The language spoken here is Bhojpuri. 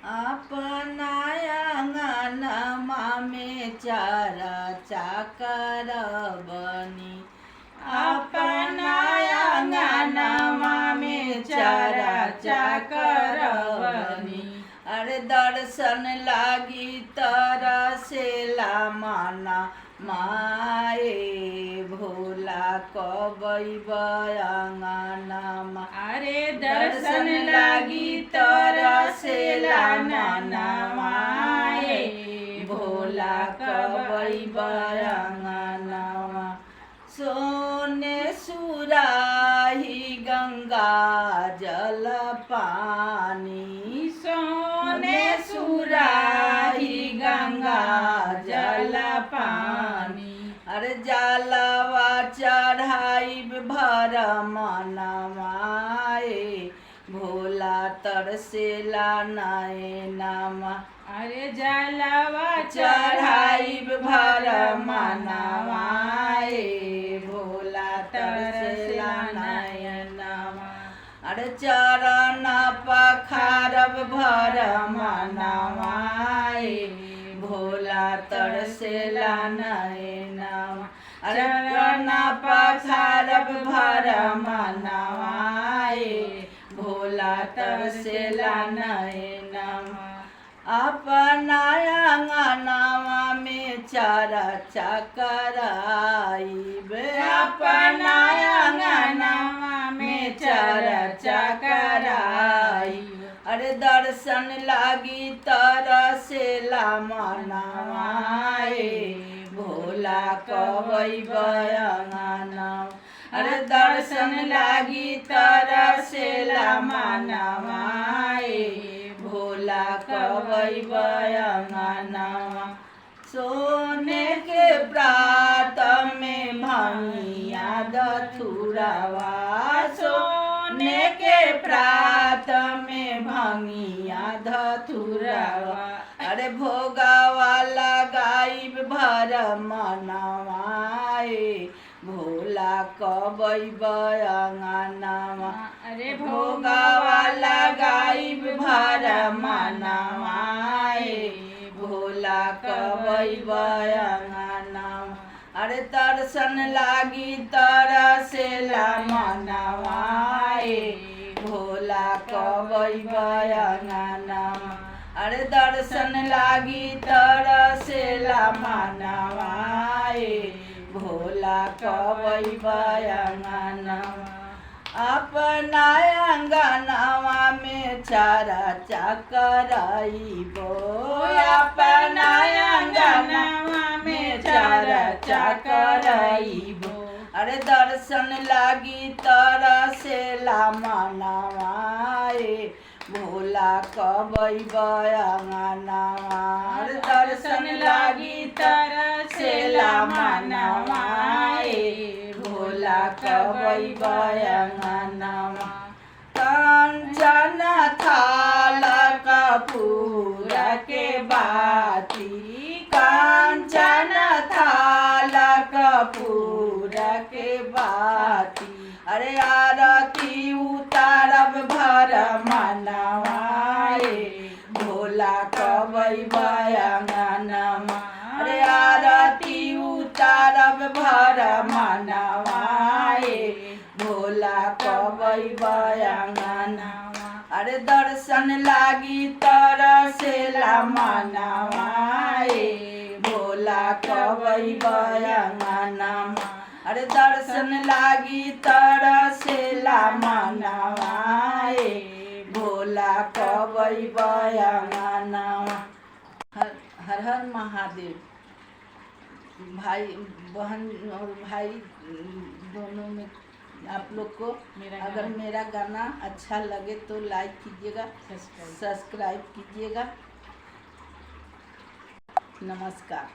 अपना आंगनमा में चारा चाकर बनी। अपना आंगनमा में चारा चाकर बनी। अरे दर्शन लागी तरसेला मना माए भोला कबैब आंगनमा। अरे दर्शन लागी तरसेला मना माए भोला कबैब आंगनमा। सोने सुराही गंगा जल पानी। सोने सुराही गंगा जल पानी। अरे जलवा चढ़ाई भर मनमाए भोला तरसेला नयनमा। अरे जलवा चढ़ाई भर मनमाए भोला तरसेला नयनमा। अरे चरण पखारब भर मनमाए भोला तरसेला नयनमा। अरे चरण पखारब भर मनमाए भोला तरसेला नयनमा। अपना आंगनमा में चारा चकराइब। अपना आंगनमा में चारा चकराइब। अरे दर्शन लागी तरसेला मनमाए भोला कबैब आंगनमा। अरे दर्शन लागी तरसेला मनमाए भोला कबैब आंगनमा। सोने के प्रात में भंगिया धतुरवा। सोने के प्रात में भंगिया धतुरवा। अरे भोगावा लगाइब भर मनमाए भोला कबैब आंगनमा। अरे भोगावा लगाइब भर मनमाए भोला कबैब आंगनमा। अरे दर्शन लागी तरसेला मनमाए भोला कबैब आंगनमा। अरे दर्शन लागी तरसेला मनमाए भोला कबैब आंगनमा। अपना आंगनमा में चारा चकराइबो। अपना आंगनमा में चारा चकराइबो। अरे दर्शन लागी तरसेला मनमाए भोला कबैब आंगनमा। अरे दर्शन लागी तरसेला मनमाए भोला कबैब आंगनमा। कंचन थाल कपूर के बाती। कंचन थाल कपूर के बाती। अरे आरती उतारब भर मनमाए भोला कबैब आंगनमा। अरे आरती उतारब भर मनमाए भोला कबैब आंगनमा। अरे दर्शन लागी तरसेला मनमाए भोला कबैब आंगनमा। अरे दर्शन लागी तरसेला मनमाए भोला कबैब आंगनमा। हर हर महादेव। भाई बहन और भाई दोनों में आप लोग को अगर मेरा गाना अच्छा लगे तो लाइक कीजिएगा, सब्सक्राइब कीजिएगा। नमस्कार।